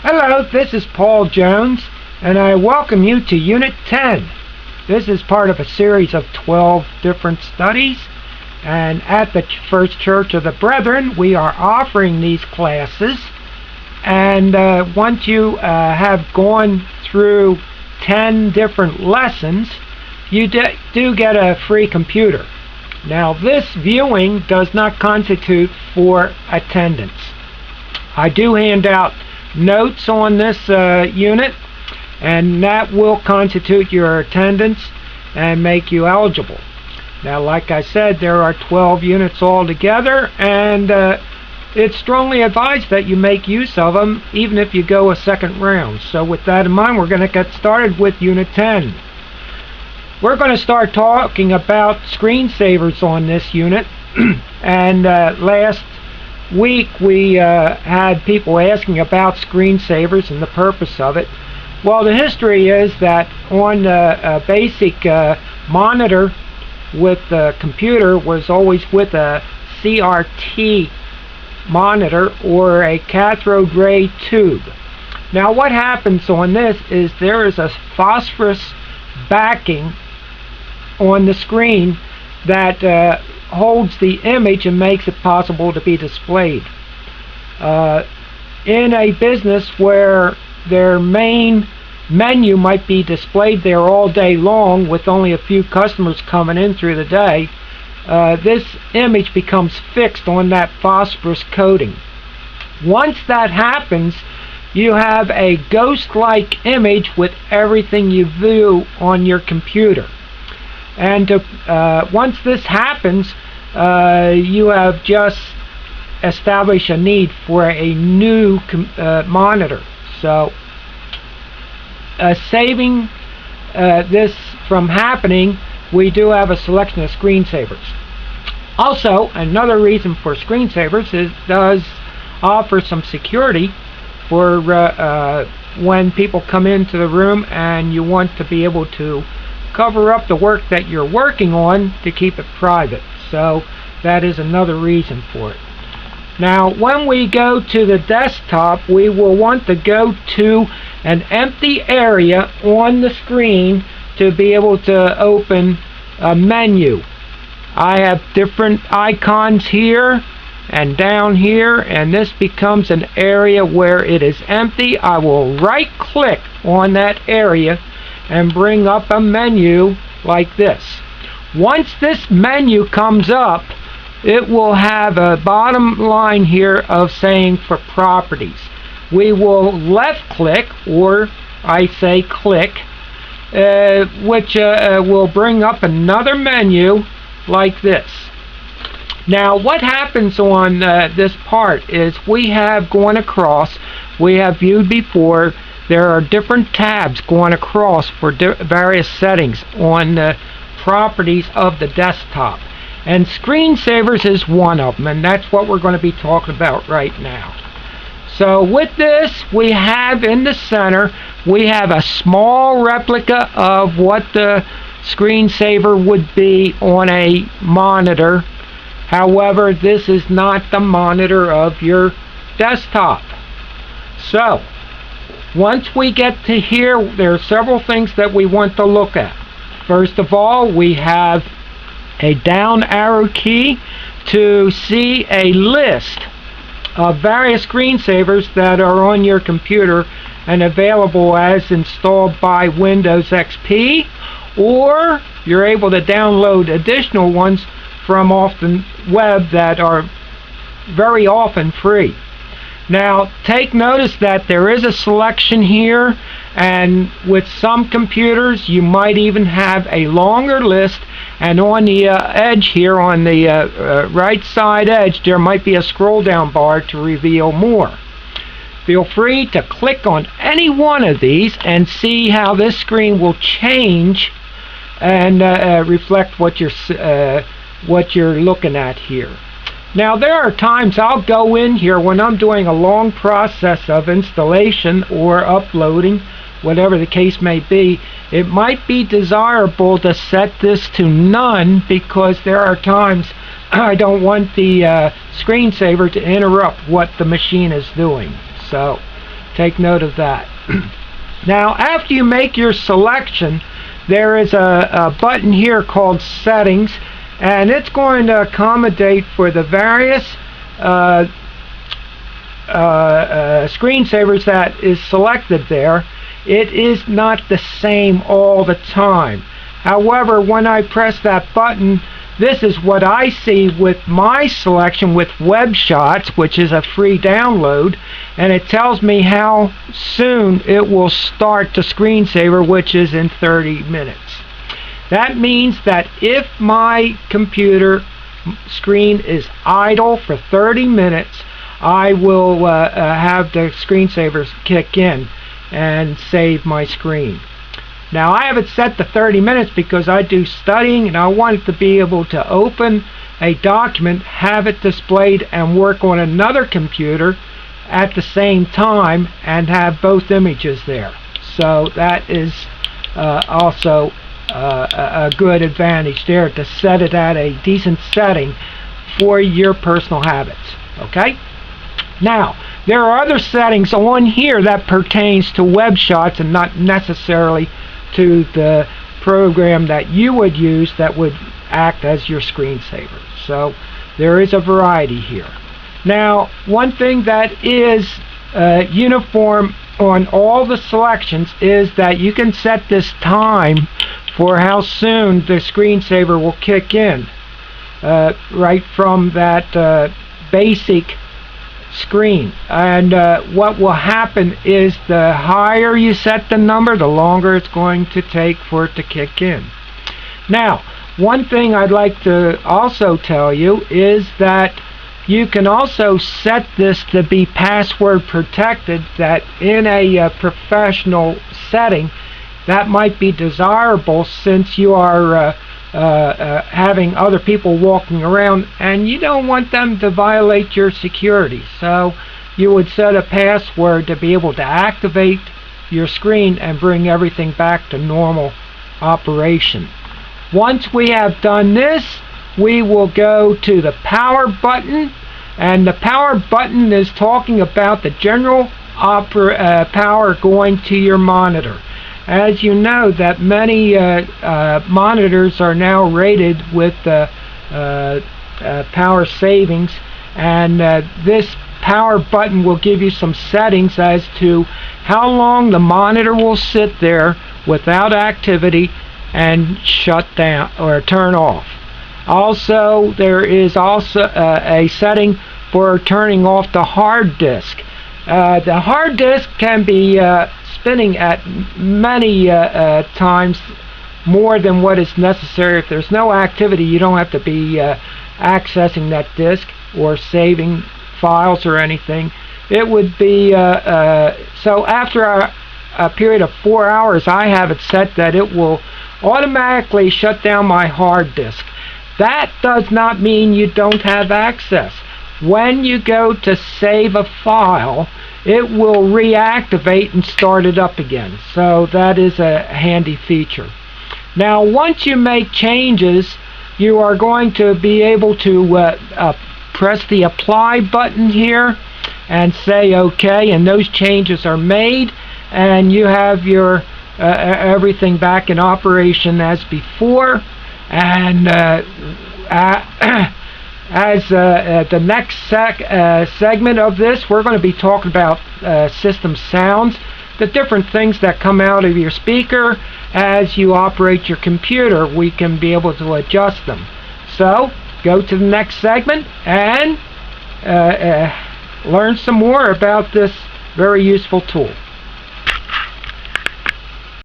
Hello, this is Paul Jones, and I welcome you to Unit 10. This is part of a series of 12 different studies, and at the First Church of the Brethren, we are offering these classes, and once you have gone through 10 different lessons, you do get a free computer. Now, this viewing does not constitute for attendance. I do hand out notes on this unit, and that will constitute your attendance and make you eligible. Now, like I said, there are 12 units altogether, and it's strongly advised that you make use of them even if you go a second round. So with that in mind, we're going to get started with Unit 10. We're going to start talking about screensavers on this unit. And last week we had people asking about screensavers and the purpose of it. Well, the history is that on a basic monitor with the computer was always with a CRT monitor or a cathode ray tube. Now what happens on this is there is a phosphorus backing on the screen that holds the image and makes it possible to be displayed. In a business where their main menu might be displayed there all day long with only a few customers coming in through the day, this image becomes fixed on that phosphorus coating. Once that happens, you have a ghost-like image with everything you view on your computer. And once this happens, you have just established a need for a new monitor. So saving this from happening, we do have a selection of screensavers. Also, another reason for screensavers is it does offer some security for when people come into the room and you want to be able to cover up the work that you're working on to keep it private. So that is another reason for it. Now, when we go to the desktop, we will want to go to an empty area on the screen to be able to open a menu. I have different icons here and down here, and this becomes an area where it is empty. I will right click on that area and bring up a menu like this. Once this menu comes up, it will have a bottom line here of saying for properties. We will left click, or I say click, which will bring up another menu like this. Now what happens on this part is we have gone across, we have viewed before, there are different tabs going across for various settings on the properties of the desktop. And screensavers is one of them, and that's what we're going to be talking about right now. So with this, we have in the center, we have a small replica of what the screensaver would be on a monitor. However, this is not the monitor of your desktop. So once we get to here, there are several things that we want to look at. First of all, we have a down arrow key to see a list of various screensavers that are on your computer and available as installed by Windows XP, or you're able to download additional ones from off the web that are very often free. Now take notice that there is a selection here, and with some computers you might even have a longer list, and on the edge here on the right side edge there might be a scroll down bar to reveal more. Feel free to click on any one of these and see how this screen will change and reflect what you're looking at here. Now there are times I'll go in here when I'm doing a long process of installation or uploading, whatever the case may be. It might be desirable to set this to none because there are times I don't want the screensaver to interrupt what the machine is doing. So take note of that. Now, after you make your selection, there is a button here called Settings, and it's going to accommodate for the various screensavers that is selected there. It is not the same all the time. However, when I press that button, this is what I see with my selection with Web Shots, which is a free download, and it tells me how soon it will start the screensaver, which is in 30 minutes. That means that if my computer screen is idle for 30 minutes, I will have the screensavers kick in and save my screen. Now, I have it set to 30 minutes because I do studying and I want it to be able to open a document, have it displayed, and work on another computer at the same time and have both images there. So that is also a good advantage there, to set it at a decent setting for your personal habits. Okay? Now, there are other settings on here that pertains to Web Shots and not necessarily to the program that you would use that would act as your screensaver. So there is a variety here. Now, one thing that is uniform on all the selections is that you can set this time for how soon the screensaver will kick in right from that basic screen. And what will happen is the higher you set the number, the longer it's going to take for it to kick in. Now, one thing I'd like to also tell you is that you can also set this to be password protected, that in a professional setting that might be desirable, since you are having other people walking around and you don't want them to violate your security. So you would set a password to be able to activate your screen and bring everything back to normal operation. Once we have done this, we will go to the power button, and the power button is talking about the general power going to your monitor. As you know, that many monitors are now rated with power savings, and this power button will give you some settings as to how long the monitor will sit there without activity and shut down or turn off. Also, there is also a setting for turning off the hard disk. The hard disk can be spinning at many times more than what is necessary. If there's no activity, you don't have to be accessing that disk or saving files or anything. It would be so after a period of 4 hours, I have it set that it will automatically shut down my hard disk. That does not mean you don't have access. When you go to save a file, it will reactivate and start it up again. So that is a handy feature. Now, once you make changes, you are going to be able to press the apply button here and say OK, and those changes are made, and you have your everything back in operation as before. And as the next segment of this, we're going to be talking about system sounds, the different things that come out of your speaker as you operate your computer. We can be able to adjust them. So go to the next segment and learn some more about this very useful tool.